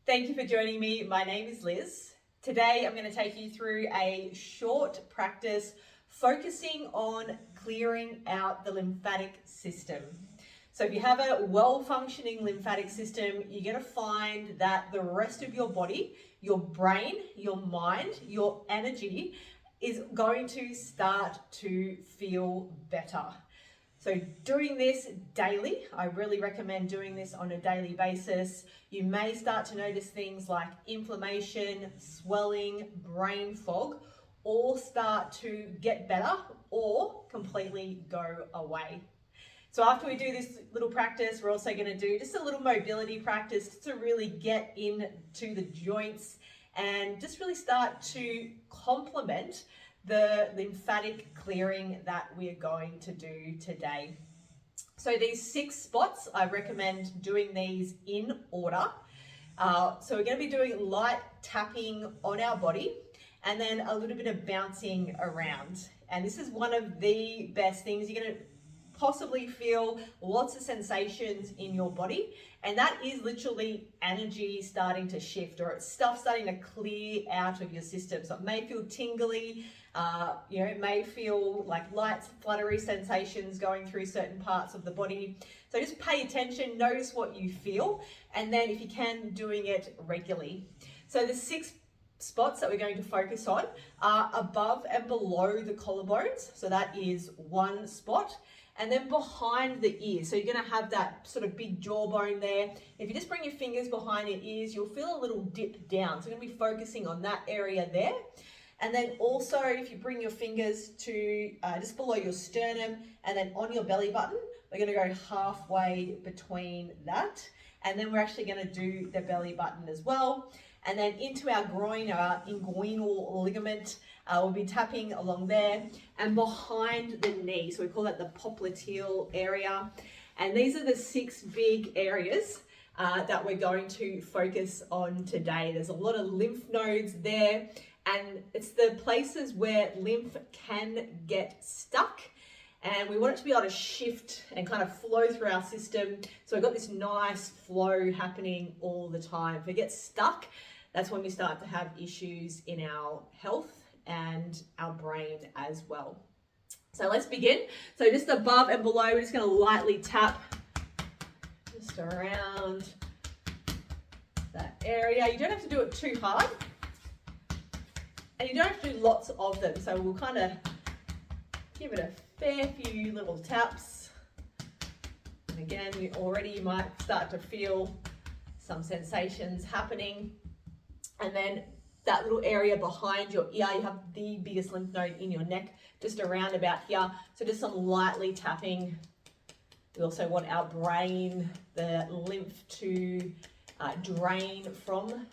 Thank you for joining me. My name is Liz. Today I'm going to take you through a short practice focusing on clearing out the lymphatic system. So if you have a well-functioning lymphatic system, you're going to find that the rest of your body, your brain, your mind, your energy is going to start to feel better. So doing this daily, I really recommend doing this on a daily basis. You may start to notice things like inflammation, swelling, brain fog, all start to get better or completely go away. So after we do this little practice, we're also going to do just a little mobility practice to really get into the joints and just really start to complement the lymphatic clearing that we are going to do today. So these 6 spots, I recommend doing these in order. So we're going to be doing light tapping on our body and then a little bit of bouncing around. And this is one of the best things. You're going to possibly feel lots of sensations in your body, and that is literally energy starting to shift, or it's stuff starting to clear out of your system. So it may feel tingly, it may feel like light fluttery sensations going through certain parts of the body. So just pay attention, notice what you feel, and then if you can, doing it regularly. So the 6 spots that we're going to focus on are above and below the collarbones. So that is 1 spot. And then behind the ears. So you're going to have that sort of big jawbone there. If you just bring your fingers behind your ears, you'll feel a little dip down. So we're going to be focusing on that area there. And then also, if you bring your fingers to just below your sternum and then on your belly button, we're going to go halfway between that. And then we're actually going to do the belly button as well. And then into our groin, our inguinal ligament, we'll be tapping along there and behind the knee. So we call that the popliteal area. And these are the 6 big areas that we're going to focus on today. There's a lot of lymph nodes there, and it's the places where lymph can get stuck. And we want it to be able to shift and kind of flow through our system. So we've got this nice flow happening all the time. If it gets stuck, that's when we start to have issues in our health and our brain as well. So let's begin. So just above and below, we're just going to lightly tap just around that area. You don't have to do it too hard. And you don't have to do lots of them. So we'll kind of give it a fair few little taps. And again, you might start to feel some sensations happening. And then that little area behind your ear, you have the biggest lymph node in your neck, just around about here. So just some lightly tapping. We also want our brain, the lymph to drain from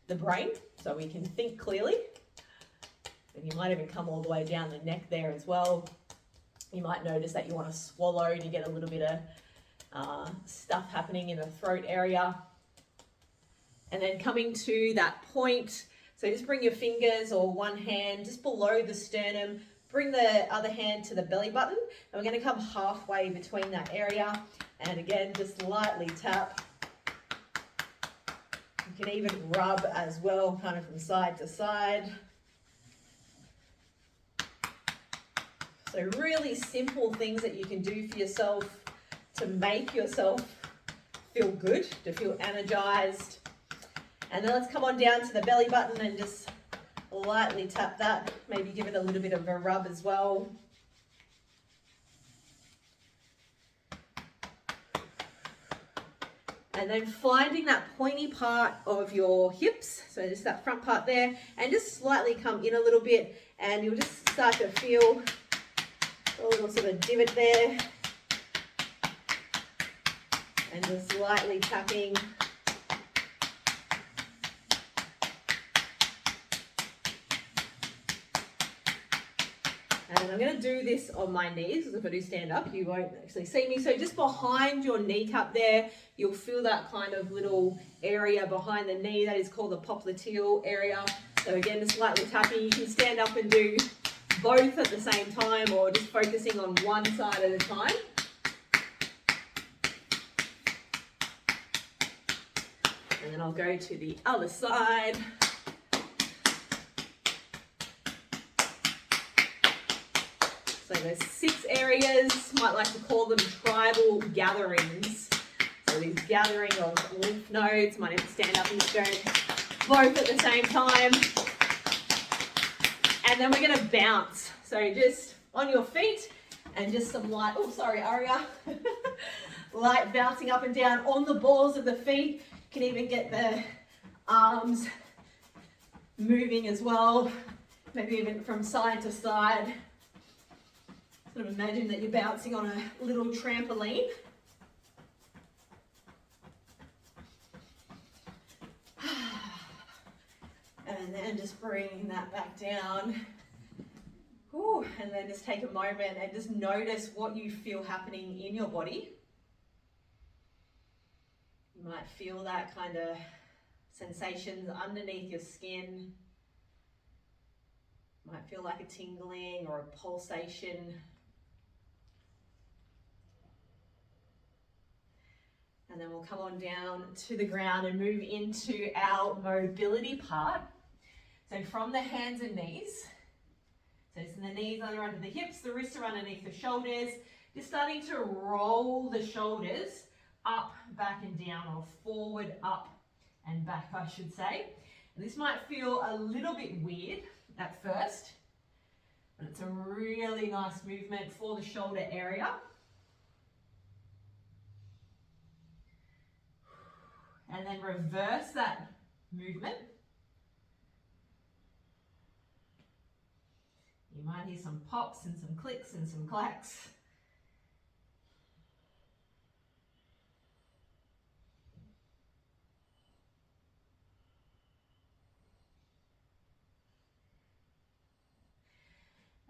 the brain so we can think clearly. And you might even come all the way down the neck there as well. You might notice that you want to swallow and you get a little bit of stuff happening in the throat area. And then coming to that point, so just bring your fingers or one hand just below the sternum, bring the other hand to the belly button, and we're going to come halfway between that area. And again, just lightly tap. You can even rub as well, kind of from side to side. So really simple things that you can do for yourself to make yourself feel good, to feel energized. And then let's come on down to the belly button and just lightly tap that. Maybe give it a little bit of a rub as well. And then finding that pointy part of your hips, so just that front part there, and just slightly come in a little bit, and you'll just start to feel a little sort of divot there. And just lightly tapping. And I'm going to do this on my knees, because if I do stand up, you won't actually see me. So just behind your kneecap there, you'll feel that kind of little area behind the knee. That is called the popliteal area. So again, just lightly tapping. You can stand up and do both at the same time, or just focusing on one side at a time. And then I'll go to the other side. So there's 6 areas, might like to call them tribal gatherings. So these gathering of lymph nodes, might even stand up and just go both at the same time. And then we're going to bounce. So just on your feet and just some light, oh sorry Aria, light bouncing up and down on the balls of the feet. You can even get the arms moving as well, maybe even from side to side. Sort of imagine that you're bouncing on a little trampoline. And then just bringing that back down. Ooh, and then just take a moment and just notice what you feel happening in your body. You might feel that kind of sensations underneath your skin. Might feel like a tingling or a pulsation. And then we'll come on down to the ground and move into our mobility part. So from the hands and knees, so it's the knees are under the hips, the wrists are underneath the shoulders. You're starting to roll the shoulders up, back and down, or forward, up and back, I should say. And this might feel a little bit weird at first, but it's a really nice movement for the shoulder area. And then reverse that movement. You might hear some pops and some clicks and some clacks.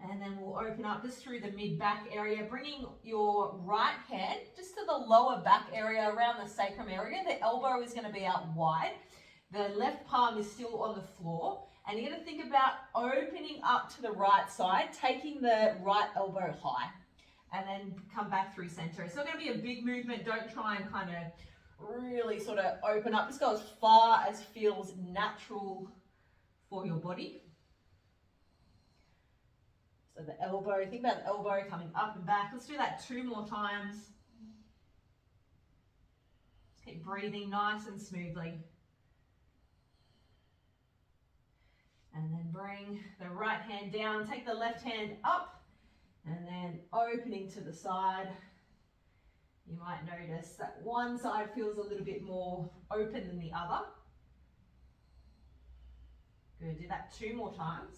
And then we'll open up just through the mid-back area, bringing your right hand just to the lower back area around the sacrum area. The elbow is going to be out wide. The left palm is still on the floor. And you're going to think about opening up to the right side, taking the right elbow high, and then come back through center. It's not going to be a big movement. Don't try and kind of really sort of open up. Just go as far as feels natural for your body. So the elbow, think about the elbow coming up and back. Let's do that 2 more times. Just keep breathing nice and smoothly. And then bring the right hand down, take the left hand up, and then opening to the side. You might notice that one side feels a little bit more open than the other. Good, do that 2 more times.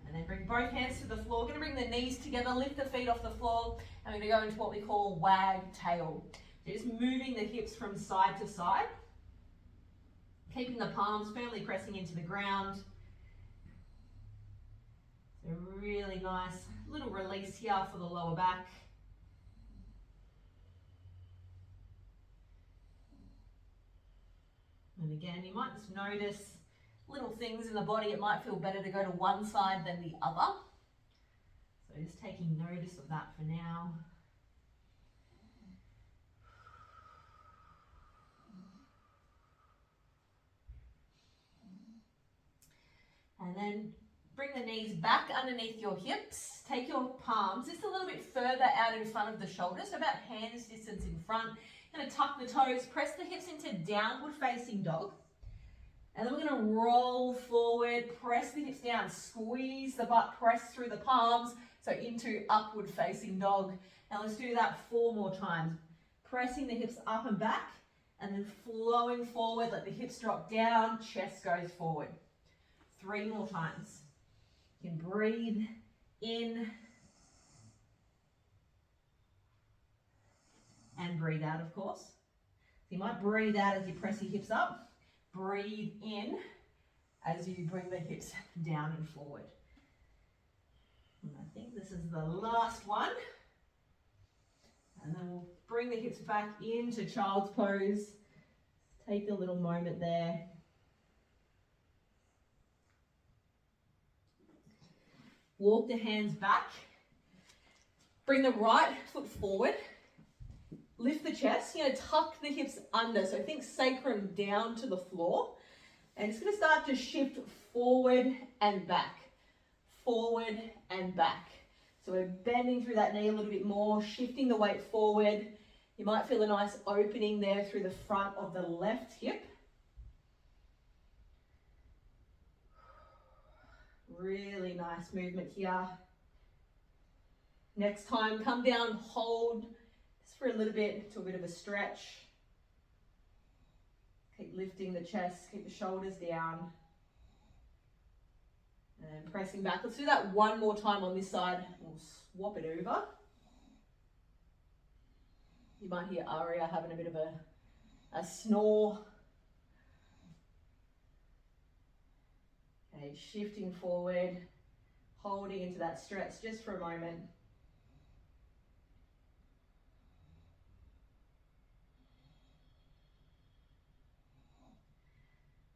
And then bring both hands to the floor. We're going to bring the knees together, lift the feet off the floor, and we're going to go into what we call wag tail. So just moving the hips from side to side, keeping the palms firmly pressing into the ground. So really nice little release here for the lower back. And again, you might just notice little things in the body. It might feel better to go to one side than the other. So just taking notice of that for now. And then bring the knees back underneath your hips. Take your palms just a little bit further out in front of the shoulders, so about hands distance in front. You're going to tuck the toes, press the hips into downward facing dog. And then we're going to roll forward, press the hips down, squeeze the butt, press through the palms, so into upward facing dog. Now let's do that 4 more times. Pressing the hips up and back, and then flowing forward, let the hips drop down, chest goes forward. 3 more times. You can breathe in and breathe out, of course. So you might breathe out as you press your hips up. Breathe in as you bring the hips down and forward. And I think this is the last one. And then we'll bring the hips back into child's pose. Take a little moment there. Walk the hands back. Bring the right foot forward. lift the chest, tuck the hips under. So think sacrum down to the floor. And it's going to start to shift forward and back, forward and back. So we're bending through that knee a little bit more, shifting the weight forward. You might feel a nice opening there through the front of the left hip. Really nice movement here. Next time, come down, hold just for a little bit to a bit of a stretch. Keep lifting the chest, keep the shoulders down. And pressing back. Let's do that one more time on this side. We'll swap it over. You might hear Aria having a bit of a snore. Okay, shifting forward, holding into that stretch just for a moment.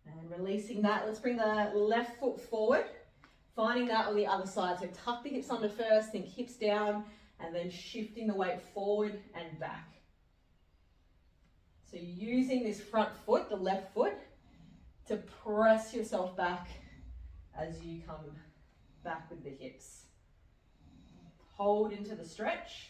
And releasing that, let's bring the left foot forward, finding that on the other side. So tuck the hips under first, think hips down, and then shifting the weight forward and back. So using this front foot, the left foot, to press yourself back as you come back with the hips. Hold into the stretch.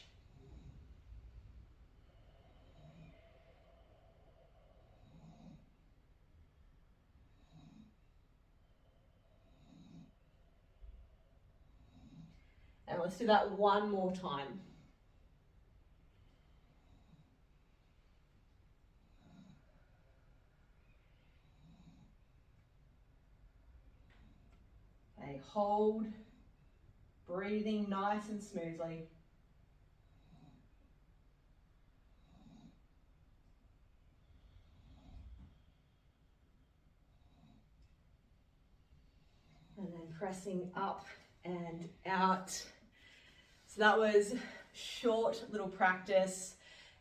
And let's do that one more time. Okay, hold, breathing nice and smoothly. And then pressing up and out. So that was short little practice.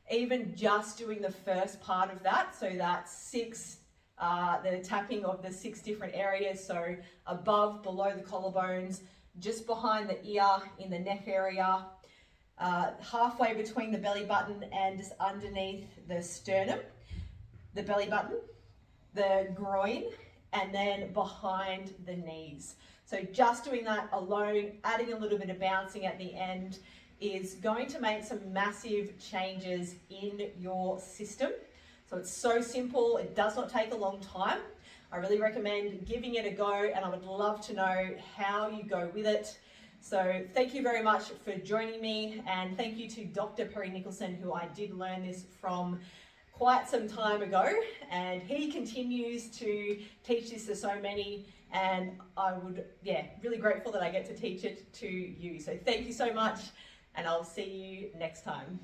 Even just doing the first part of that, so that's the tapping of the 6 different areas, so above, below the collarbones, just behind the ear, in the neck area, halfway between the belly button and just underneath the sternum, the belly button, the groin, and then behind the knees. So just doing that alone, adding a little bit of bouncing at the end, is going to make some massive changes in your system. So it's so simple, it does not take a long time. I really recommend giving it a go, and I would love to know how you go with it. So thank you very much for joining me, and thank you to Dr. Perry Nicholson, who I did learn this from quite some time ago, and he continues to teach this to so many, and I would, really grateful that I get to teach it to you. So thank you so much, and I'll see you next time.